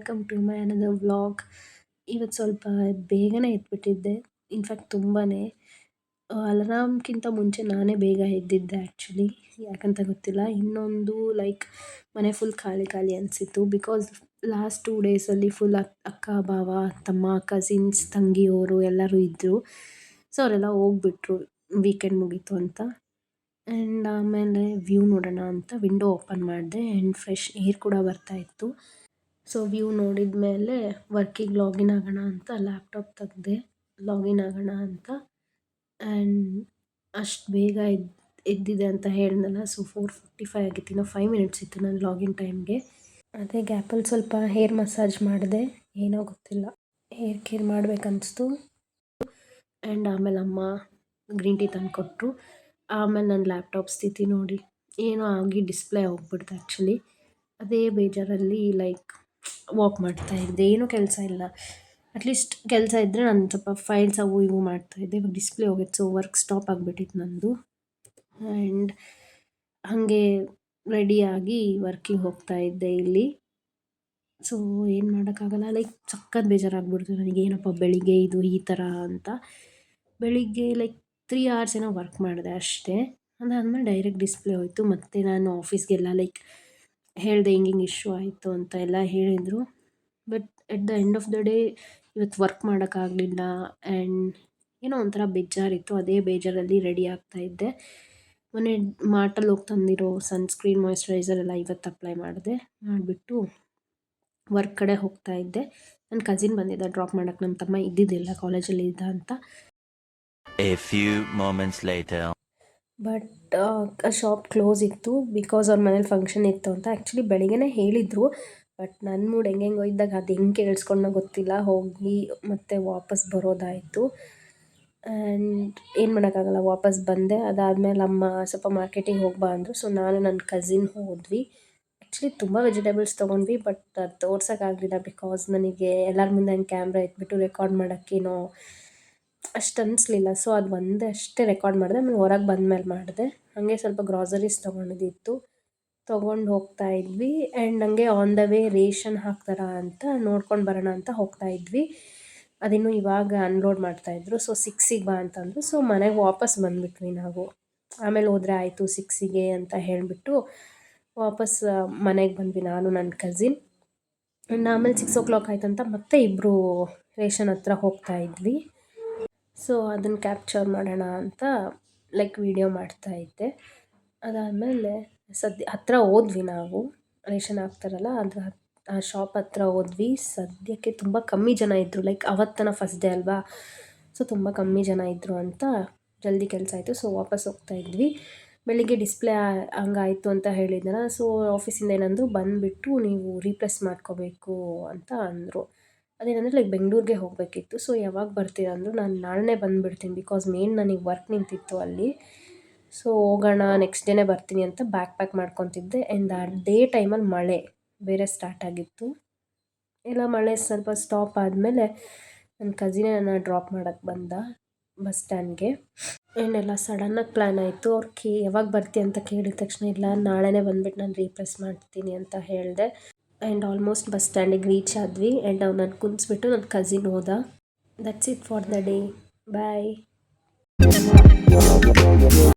Welcome to my another vlog. ಇವತ್ತು ಸ್ವಲ್ಪ ಬೇಗನೆ ಎದ್ಬಿಟ್ಟಿದ್ದೆ. ಇನ್ಫ್ಯಾಕ್ಟ್ ತುಂಬಾ ಅಲಾರಾಮ್ಗಿಂತ ಮುಂಚೆ ನಾನೇ ಬೇಗ ಎದ್ದಿದ್ದೆ ಆ್ಯಕ್ಚುಲಿ. ಯಾಕಂತ ಗೊತ್ತಿಲ್ಲ. ಇನ್ನೊಂದು ಲೈಕ್ ಮನೆ ಫುಲ್ ಖಾಲಿ ಖಾಲಿ ಅನಿಸಿತ್ತು. ಬಿಕಾಸ್ ಲಾಸ್ಟ್ 2 ಡೇಸಲ್ಲಿ ಫುಲ್ ಅಕ್ಕ ಬಾವ ತಮ್ಮ ಕಸಿನ್ಸ್ ತಂಗಿಯವರು ಎಲ್ಲರೂ ಇದ್ದರು. ಸೊ ಅವರೆಲ್ಲ ಹೋಗ್ಬಿಟ್ರು ವೀಕೆಂಡ್ ಮುಗೀತು ಅಂತ. ಆ್ಯಂಡ್ ಆಮೇಲೆ ವ್ಯೂ ನೋಡೋಣ ಅಂತ ವಿಂಡೋ ಓಪನ್ ಮಾಡಿದೆ ಆ್ಯಂಡ್ ಫ್ರೆಶ್ ಏರ್ ಕೂಡ ಬರ್ತಾಯಿತ್ತು. ಸೊ ವ್ಯೂ ನೋಡಿದ ಮೇಲೆ ವರ್ಕಿಗೆ ಲಾಗಿನ್ ಆಗೋಣ ಅಂತ ಲ್ಯಾಪ್ಟಾಪ್ ತೆಗ್ದೆ ಲಾಗಿನ್ ಆಗೋಣ ಅಂತ. ಆ್ಯಂಡ್ ಅಷ್ಟು ಬೇಗ ಎದ್ದಿದೆ ಅಂತ ಹೇಳಿದ್ನಲ್ಲ. ಸೊ 4:45 ಆಗಿತ್ತು. ಇನ್ನೂ 5 ಮಿನಿಟ್ಸ್ ಇತ್ತು ನನ್ನ ಲಾಗಿನ್ ಟೈಮ್ಗೆ. ಅದೇ ಗ್ಯಾಪಲ್ಲಿ ಸ್ವಲ್ಪ ಹೇರ್ ಮಸಾಜ್ ಮಾಡಿದೆ. ಏನೋ ಗೊತ್ತಿಲ್ಲ, ಹೇರ್ ಕೇರ್ ಮಾಡಬೇಕನ್ನಿಸ್ತು. ಆ್ಯಂಡ್ ಆಮೇಲೆ ಅಮ್ಮ ಗ್ರೀನ್ ಟೀ ತಂದುಕೊಟ್ರು. ಆಮೇಲೆ ನನ್ನ ಲ್ಯಾಪ್ಟಾಪ್ ಸ್ಥಿತಿ ನೋಡಿ ಏನೋ ಆಗಿ ಡಿಸ್ಪ್ಲೇ ಹೋಗ್ಬಿಡ್ತು ಆ್ಯಕ್ಚುಲಿ. ಅದೇ ಬೇಜಾರಲ್ಲಿ ಲೈಕ್ ವಾಕ್ ಮಾಡ್ತಾಯಿದ್ದೆ. ಏನೂ ಕೆಲಸ ಇಲ್ಲ. ಅಟ್ಲೀಸ್ಟ್ ಕೆಲಸ ಇದ್ದರೆ ನಾನು ಸ್ವಲ್ಪ ಫೈಲ್ಸ್ ಅವು ಇವು ಮಾಡ್ತಾಯಿದ್ದೆ. ಇವಾಗ ಡಿಸ್ಪ್ಲೇ ಹೋಗಿತ್ತು. ಸೊ ವರ್ಕ್ ಸ್ಟಾಪ್ ಆಗಿಬಿಟ್ಟಿತ್ತು ನಂದು. ಆ್ಯಂಡ್ ಹಾಗೆ ರೆಡಿಯಾಗಿ ವರ್ಕಿಗೆ ಹೋಗ್ತಾಯಿದ್ದೆ ಇಲ್ಲಿ. ಸೊ ಏನು ಮಾಡೋಕ್ಕಾಗಲ್ಲ. ಲೈಕ್ ಸಖತ್ ಬೇಜಾರಾಗ್ಬಿಡ್ತು ನನಗೆ. ಏನಪ್ಪ ಬೆಳಿಗ್ಗೆ ಇದು ಈ ಥರ ಅಂತ. ಬೆಳಿಗ್ಗೆ ಲೈಕ್ 3 hours ಏನೋ ವರ್ಕ್ ಮಾಡಿದೆ ಅಷ್ಟೇ. ಅದಾದಮೇಲೆ ಡೈರೆಕ್ಟ್ ಡಿಸ್ಪ್ಲೇ ಹೋಯಿತು. ಮತ್ತು ನಾನು ಆಫೀಸ್ಗೆಲ್ಲ ಲೈಕ್ ಹೇಳಿದೆ ಹಿಂಗಿಂಗೆ ಇಶ್ಯೂ ಆಯಿತು ಅಂತ ಎಲ್ಲ ಹೇಳಿದರು. But at the end of the day ಇವತ್ತು ವರ್ಕ್ ಮಾಡೋಕ್ಕಾಗಲಿಲ್ಲ. ಆ್ಯಂಡ್ ಏನೋ ಒಂಥರ ಬೇಜಾರಿತ್ತು. ಅದೇ ಬೇಜಾರಲ್ಲಿ ರೆಡಿ ಆಗ್ತಾಯಿದ್ದೆ. ಮೊನ್ನೆ ಮಾರ್ಟಲ್ಲಿ ಹೋಗಿ ತಂದಿರೋ ಸನ್ಸ್ಕ್ರೀನ್ ಮಾಯ್ಶ್ಚರೈಸರ್ ಎಲ್ಲ ಇವತ್ತು ಅಪ್ಲೈ ಮಾಡಿದೆ. ಮಾಡಿಬಿಟ್ಟು ವರ್ಕ್ ಕಡೆ ಹೋಗ್ತಾಯಿದ್ದೆ. ನನ್ನ ಕಸಿನ್ ಬಂದಿದ್ದ ಡ್ರಾಪ್ ಮಾಡೋಕ್ಕೆ. ನಮ್ಮ ತಮ್ಮ ಇದ್ದಿದ್ದಿಲ್ಲ, ಕಾಲೇಜಲ್ಲಿ ಇದ್ದ ಅಂತ. A few moments later. But ಆ ಶಾಪ್ ಕ್ಲೋಸ್ ಇತ್ತು. ಬಿಕಾಸ್ ಅವ್ರ ಮನೇಲಿ ಫಂಕ್ಷನ್ ಇತ್ತು ಅಂತ ಆ್ಯಕ್ಚುಲಿ ಬೆಳಿಗ್ಗೆನೇ ಹೇಳಿದರು. ಬಟ್ ನನ್ನ ಮೂಡ್ ಹೆಂಗೆಂಗೋ ಇದ್ದಾಗ ಅದು ಹೆಂಗೆ ಕೇಳಿಸ್ಕೊಂಡೋ ಗೊತ್ತಿಲ್ಲ. ಹೋಗಿ ಮತ್ತೆ ವಾಪಸ್ ಬರೋದಾಯಿತು. ಆ್ಯಂಡ್ ಏನು ಮಾಡೋಕ್ಕಾಗಲ್ಲ, ವಾಪಸ್ ಬಂದೆ. ಅದಾದಮೇಲೆ ಅಮ್ಮ ಸ್ವಲ್ಪ ಮಾರ್ಕೆಟಿಗೆ ಹೋಗ್ಬಾ ಅಂದರು. ಸೊ ನಾನು ನನ್ನ ಕಸಿನ್ ಹೋದ್ವಿ. ಆ್ಯಕ್ಚುಲಿ ತುಂಬ ವೆಜಿಟೇಬಲ್ಸ್ ತೊಗೊಂಡ್ವಿ. ಬಟ್ ಅದು ತೋರ್ಸೋಕ್ಕಾಗಲಿಲ್ಲ. ಬಿಕಾಸ್ ನನಗೆ ಎಲ್ಲರ ಮುಂದೆ ಹಂಗೆ ಕ್ಯಾಮ್ರಾ ಎತ್ಬಿಟ್ಟು ರೆಕಾರ್ಡ್ ಮಾಡೋಕ್ಕೇನೋ ಅಷ್ಟು ಅನಿಸ್ಲಿಲ್ಲ. ಸೊ ಅದು ಒಂದೇ ಅಷ್ಟೇ ರೆಕಾರ್ಡ್ ಮಾಡಿದೆ. ಆಮೇಲೆ ಹೊರಗೆ ಬಂದಮೇಲೆ ಮಾಡಿದೆ. ಹಾಗೆ ಸ್ವಲ್ಪ ಗ್ರಾಸರೀಸ್ ತೊಗೊಂಡಿದ್ದಿತ್ತು, ತೊಗೊಂಡು ಹೋಗ್ತಾ ಇದ್ವಿ. ಆ್ಯಂಡ್ ಹಂಗೆ ಆನ್ ದ ವೇ ರೇಷನ್ ಹಾಕ್ತಾರಾ ಅಂತ ನೋಡ್ಕೊಂಡು ಬರೋಣ ಅಂತ ಹೋಗ್ತಾ ಇದ್ವಿ. ಅದಿನ್ನೂ ಇವಾಗ ಅನ್ಲೋಡ್ ಮಾಡ್ತಾಯಿದ್ರು. ಸೊ 6ಗೆ ಬಾ ಅಂತಂದರು. ಸೊ ಮನೆಗೆ ವಾಪಸ್ ಬಂದುಬಿಟ್ವಿ ನಾವು. ಆಮೇಲೆ ಹೋದರೆ ಆಯಿತು 6ಗೆ ಅಂತ ಹೇಳಿಬಿಟ್ಟು ವಾಪಸ್ ಮನೆಗೆ ಬಂದ್ವಿ ನಾನು ನನ್ನ ಕಸಿನ್. ಆ್ಯಂಡ್ ಆಮೇಲೆ 6 o'clock ಆಯ್ತಂತ ಮತ್ತೆ ಇಬ್ಬರು ರೇಷನ್ ಹತ್ರ ಹೋಗ್ತಾ ಇದ್ವಿ. ಸೊ ಅದನ್ನು ಕ್ಯಾಪ್ಚರ್ ಮಾಡೋಣ ಅಂತ ಲೈಕ್ ವೀಡಿಯೋ ಮಾಡ್ತಾಯಿದ್ದೆ. ಅದಾದಮೇಲೆ ಹತ್ತಿರ ಹೋದ್ವಿ ನಾವು. ರೇಷನ್ ಹಾಕ್ತಾರಲ್ಲ ಅದ್ರ ಆ ಶಾಪ್ ಹತ್ರ ಹೋದ್ವಿ. ಸದ್ಯಕ್ಕೆ ತುಂಬ ಕಮ್ಮಿ ಜನ ಇದ್ದರು. ಲೈಕ್ ಅವತ್ತನ ಫಸ್ಟ್ ಡೇ ಅಲ್ವಾ. ಸೊ ತುಂಬ ಕಮ್ಮಿ ಜನ ಇದ್ದರು ಅಂತ ಜಲ್ದಿ ಕೆಲಸ ಆಯಿತು. ಸೊ ವಾಪಸ್ ಹೋಗ್ತಾ ಇದ್ವಿ. ಬೆಳಿಗ್ಗೆ ಡಿಸ್ಪ್ಲೇ ಹಂಗಾಯಿತು ಅಂತ ಹೇಳಿದ್ನಲ್ಲ. ಸೊ ಆಫೀಸಿಂದ ಏನಂದರು, ಬಂದುಬಿಟ್ಟು ನೀವು ರೀಪ್ಲೇಸ್ ಮಾಡ್ಕೋಬೇಕು ಅಂತ ಅಂದರು. ಅದೇನಂದರೆ ಲೈಕ್ ಬೆಂಗಳೂರಿಗೆ ಹೋಗಬೇಕಿತ್ತು. ಸೊ ಯಾವಾಗ ಬರ್ತೀರಾ ಅಂದರು. ನಾನು ನಾಳೆನೇ ಬಂದುಬಿಡ್ತೀನಿ. ಬಿಕಾಸ್ ಮೇನ್ ನನಗೆ ವರ್ಕ್ ನಿಂತಿತ್ತು ಅಲ್ಲಿ. ಸೊ ಹೋಗೋಣ ನೆಕ್ಸ್ಟ್ ಡೇನೇ ಬರ್ತೀನಿ ಅಂತ ಬ್ಯಾಗ್ ಪ್ಯಾಕ್ ಮಾಡ್ಕೊತಿದ್ದೆ. ಆ್ಯಂಡ್ ಅದೇ ಟೈಮಲ್ಲಿ ಮಳೆ ಬೇರೆ ಸ್ಟಾರ್ಟ್ ಆಗಿತ್ತು. ಎಲ್ಲ ಮಳೆ ಸ್ವಲ್ಪ ಸ್ಟಾಪ್ ಆದಮೇಲೆ ನನ್ನ ಕಸಿನೇ ನನ್ನ ಡ್ರಾಪ್ ಮಾಡೋಕ್ಕೆ ಬಂದ ಬಸ್ ಸ್ಟ್ಯಾಂಡ್ಗೆ. ಆ್ಯಂಡ್ ಎಲ್ಲ ಸಡನ್ನಾಗಿ ಪ್ಲ್ಯಾನ್ ಆಯಿತು. ಅವ್ರು ಯಾವಾಗ ಬರ್ತೀಯ ಅಂತ ಕೇಳಿದ ತಕ್ಷಣ ಇಲ್ಲ ನಾಳೆನೇ ಬಂದುಬಿಟ್ಟು ನಾನು ರೀಪ್ಲೇಸ್ ಮಾಡ್ತೀನಿ ಅಂತ ಹೇಳಿದೆ. ಆ್ಯಂಡ್ ಆಲ್ಮೋಸ್ಟ್ ಬಸ್ ಸ್ಟ್ಯಾಂಡಿಗೆ ರೀಚ್ ಆದ್ವಿ. ಆ್ಯಂಡ್ ಅವ್ನನ್ನು ಕುಂದಿಸ್ಬಿಟ್ಟು ನನ್ನ ಕಸಿನ್ ಹೋದ. That's it for the day. Bye.